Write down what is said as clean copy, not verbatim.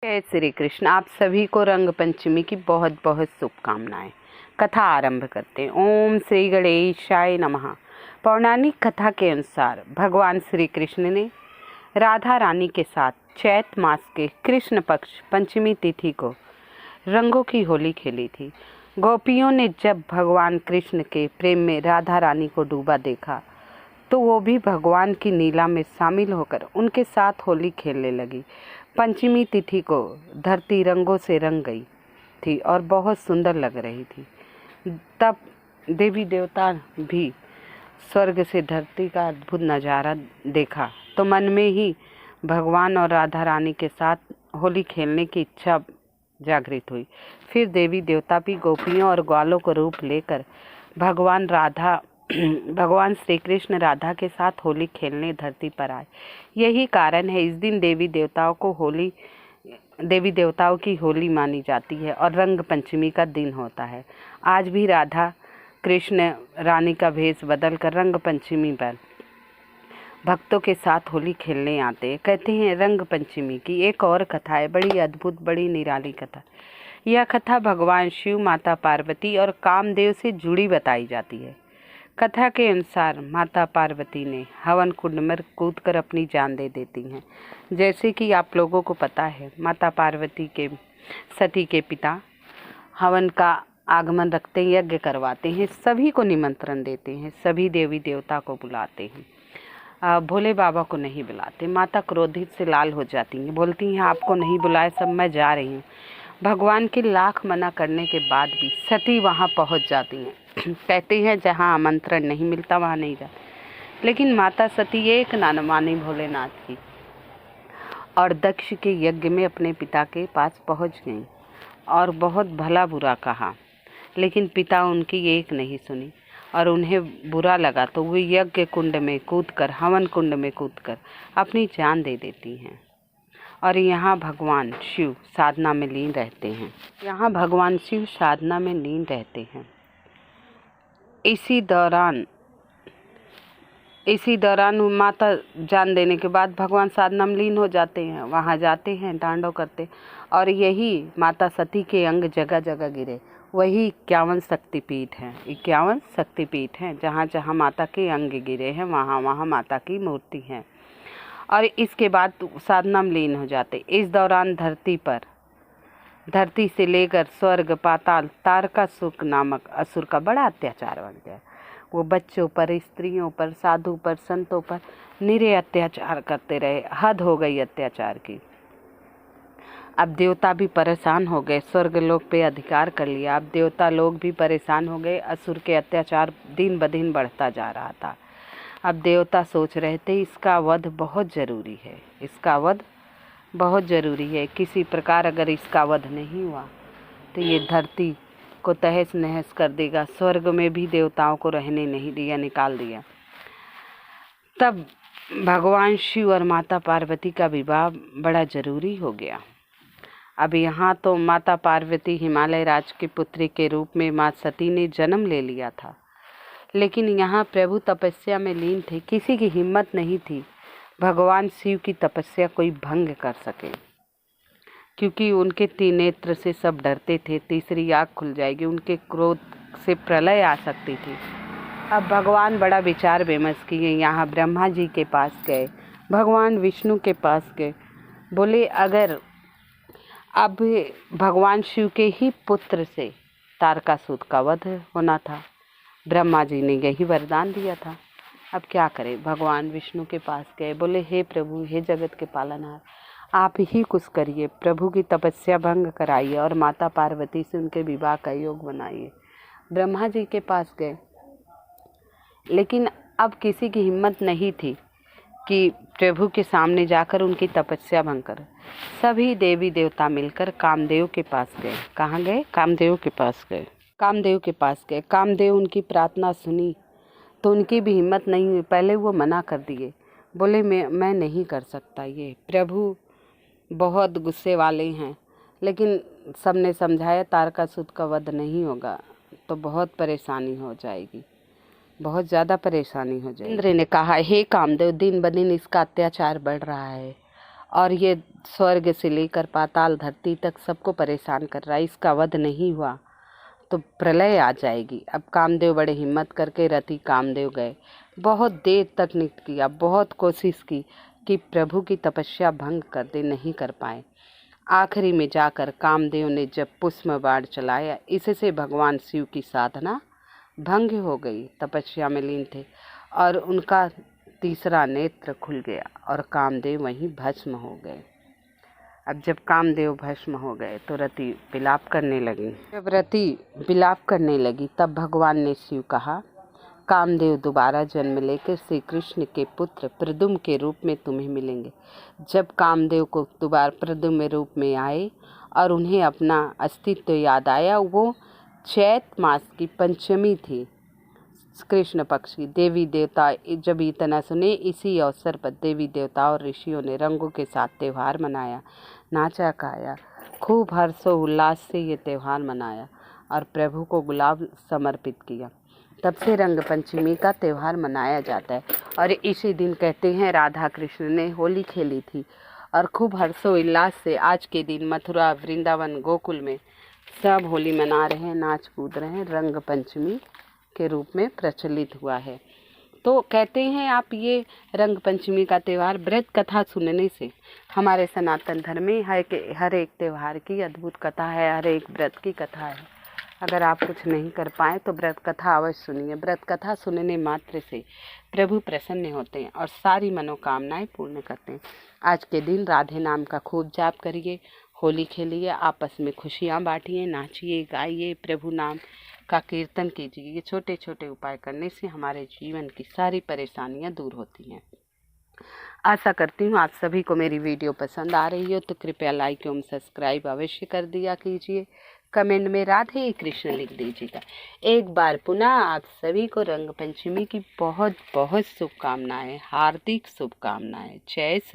जय श्री कृष्ण। आप सभी को रंग पंचमी की बहुत बहुत शुभकामनाएं। कथा आरंभ करते हैं। ओम श्री गणेशाय नमः। पौराणिक कथा के अनुसार भगवान श्री कृष्ण ने राधा रानी के साथ चैत मास के कृष्ण पक्ष पंचमी तिथि को रंगों की होली खेली थी। गोपियों ने जब भगवान कृष्ण के प्रेम में राधा रानी को डूबा देखा तो वो भी भगवान की लीला में शामिल होकर उनके साथ होली खेलने लगी। पंचमी तिथि को धरती रंगों से रंग गई थी और बहुत सुंदर लग रही थी। तब देवी देवता भी स्वर्ग से धरती का अद्भुत नज़ारा देखा तो मन में ही भगवान और राधा रानी के साथ होली खेलने की इच्छा जागृत हुई। फिर देवी देवता भी गोपियों और ग्वालों को रूप लेकर भगवान श्री कृष्ण राधा के साथ होली खेलने धरती पर आए। यही कारण है इस दिन देवी देवताओं की होली मानी जाती है और रंग पंचमी का दिन होता है। आज भी राधा कृष्ण रानी का भेष बदलकर रंग पंचमी पर भक्तों के साथ होली खेलने आते हैं। कहते हैं रंग पंचमी की एक और कथा है, बड़ी अद्भुत, बड़ी निराली कथा। यह कथा भगवान शिव, माता पार्वती और कामदेव से जुड़ी बताई जाती है। कथा के अनुसार माता पार्वती ने हवन कुंड में कूदकर अपनी जान दे देती हैं। जैसे कि आप लोगों को पता है, माता पार्वती के सती के पिता हवन का आगमन रखते, यज्ञ करवाते हैं, सभी को निमंत्रण देते हैं, सभी देवी देवता को बुलाते हैं, भोले बाबा को नहीं बुलाते। माता क्रोधित से लाल हो जाती हैं, बोलती हैं आपको नहीं बुलाए, सब मैं जा रही हूँ। भगवान के लाख मना करने के बाद भी सती वहाँ पहुँच जाती हैं। कहती हैं जहाँ आमंत्रण नहीं मिलता वहाँ नहीं जाती। लेकिन माता सती एक ना मानी भोलेनाथ की और दक्ष के यज्ञ में अपने पिता के पास पहुँच गई और बहुत भला बुरा कहा, लेकिन पिता उनकी एक नहीं सुनी और उन्हें बुरा लगा तो वे यज्ञ कुंड में कूदकर, हवन कुंड में कूदकर अपनी जान दे देती हैं। और यहाँ भगवान शिव साधना में लीन रहते हैं। इसी दौरान माता जान देने के बाद भगवान साधना में लीन हो जाते हैं। वहाँ जाते हैं, तांडव करते, और यही माता सती के अंग जगह जगह गिरे। वही 51 शक्तिपीठ हैं। जहाँ जहाँ माता के अंग गिरे हैं वहाँ वहाँ माता की मूर्ति है। और इसके बाद साधना में लीन हो जाते। इस दौरान धरती से लेकर स्वर्ग, पाताल, तारकासुर नामक असुर का बड़ा अत्याचार बढ़ गया। वो बच्चों पर, स्त्रियों पर, साधु पर, संतों पर निरे अत्याचार करते रहे। हद हो गई अत्याचार की। अब देवता भी परेशान हो गए, स्वर्ग लोक पे अधिकार कर लिया। अब देवता लोग भी परेशान हो गए। असुर के अत्याचार दिन ब दिन बढ़ता जा रहा था। अब देवता सोच रहे थे इसका वध बहुत ज़रूरी है। किसी प्रकार अगर इसका वध नहीं हुआ तो ये धरती को तहस नहस कर देगा। स्वर्ग में भी देवताओं को रहने नहीं दिया, निकाल दिया। तब भगवान शिव और माता पार्वती का विवाह बड़ा ज़रूरी हो गया। अब यहाँ तो माता पार्वती हिमालय राज की पुत्री के रूप में माँ सती ने जन्म ले लिया था, लेकिन यहाँ प्रभु तपस्या में लीन थे। किसी की हिम्मत नहीं थी भगवान शिव की तपस्या कोई भंग कर सके, क्योंकि उनके त्रिनेत्र से सब डरते थे। तीसरी आँख खुल जाएगी, उनके क्रोध से प्रलय आ सकती थी। अब भगवान बड़ा विचार विमर्श किए। यहाँ ब्रह्मा जी के पास गए, भगवान विष्णु के पास गए। बोले अगर अब भगवान शिव के ही पुत्र से तारकासुर का वध होना था, ब्रह्मा जी ने यही वरदान दिया था, अब क्या करें। भगवान विष्णु के पास गए, बोले हे प्रभु, हे जगत के पालनहार, आप ही कुछ करिए, प्रभु की तपस्या भंग कराइए और माता पार्वती से उनके विवाह का योग बनाइए। ब्रह्मा जी के पास गए, लेकिन अब किसी की हिम्मत नहीं थी कि प्रभु के सामने जाकर उनकी तपस्या भंग कर। सभी देवी देवता मिलकर कामदेव के पास गए। कहाँ गए? कामदेव के पास गए। कामदेव उनकी प्रार्थना सुनी तो उनकी भी हिम्मत नहीं हुई। पहले वो मना कर दिए, बोले मैं नहीं कर सकता, ये प्रभु बहुत गुस्से वाले हैं। लेकिन सबने समझाया तारकासुर का वध नहीं होगा तो बहुत परेशानी हो जाएगी, बहुत ज़्यादा परेशानी हो जाएगी। इंद्र ने कहा हे कामदेव, दिन ब दिन इसका अत्याचार बढ़ रहा है और ये स्वर्ग से लेकर पाताल धरती तक सबको परेशान कर रहा है। इसका वध नहीं हुआ तो प्रलय आ जाएगी। अब कामदेव बड़े हिम्मत करके रति कामदेव गए। बहुत देर तक नृत्य किया, बहुत कोशिश की कि प्रभु की तपस्या भंग कर दे, नहीं कर पाए। आखिरी में जाकर कामदेव ने जब पुष्प बाण चलाया, इससे भगवान शिव की साधना भंग हो गई। तपस्या में लीन थे और उनका तीसरा नेत्र खुल गया और कामदेव वहीं भस्म हो गए। अब जब कामदेव भस्म हो गए तो रति विलाप करने लगी। जब रति विलाप करने लगी तब भगवान ने शिव कहा, कामदेव दोबारा जन्म लेकर श्री कृष्ण के पुत्र प्रद्युम्न के रूप में तुम्हें मिलेंगे। जब कामदेव को दोबारा प्रद्युम्न रूप में आए और उन्हें अपना अस्तित्व याद आया, वो चैत मास की पंचमी थी, कृष्ण पक्ष की। देवी देवता जब इतना सुने, इसी अवसर पर देवी देवता और ऋषियों ने रंगों के साथ त्यौहार मनाया, नाचा गाया, खूब हर्षोल्लास से ये त्यौहार मनाया और प्रभु को गुलाब समर्पित किया। तब से रंग पंचमी का त्यौहार मनाया जाता है और इसी दिन कहते हैं राधा कृष्ण ने होली खेली थी और खूब हर्षोल्लास से आज के दिन मथुरा, वृंदावन, गोकुल में सब होली मना रहे हैं, नाच कूद रहे हैं। रंग पंचमी के रूप में प्रचलित हुआ है। तो कहते हैं आप ये रंग पंचमी का त्यौहार व्रत कथा सुनने से, हमारे सनातन धर्म में हर एक त्यौहार की अद्भुत कथा है, हर एक व्रत की कथा है। अगर आप कुछ नहीं कर पाए तो व्रत कथा अवश्य सुनिए। व्रत कथा सुनने मात्र से प्रभु प्रसन्न होते हैं और सारी मनोकामनाएं पूर्ण करते हैं। आज के दिन राधे नाम का खूब जाप करिए, होली खेलिए, आपस में खुशियाँ बांटिए, नाचिए, गाइए, प्रभु नाम का कीर्तन कीजिए। ये छोटे छोटे उपाय करने से हमारे जीवन की सारी परेशानियां दूर होती हैं। आशा करती हूँ आप सभी को मेरी वीडियो पसंद आ रही हो तो कृपया लाइक एवं सब्सक्राइब अवश्य कर दिया कीजिए। कमेंट में राधे कृष्ण लिख दीजिएगा। एक बार पुनः आप सभी को रंग पंचमी की बहुत बहुत शुभकामनाएं, हार्दिक शुभकामनाएं। जय श्री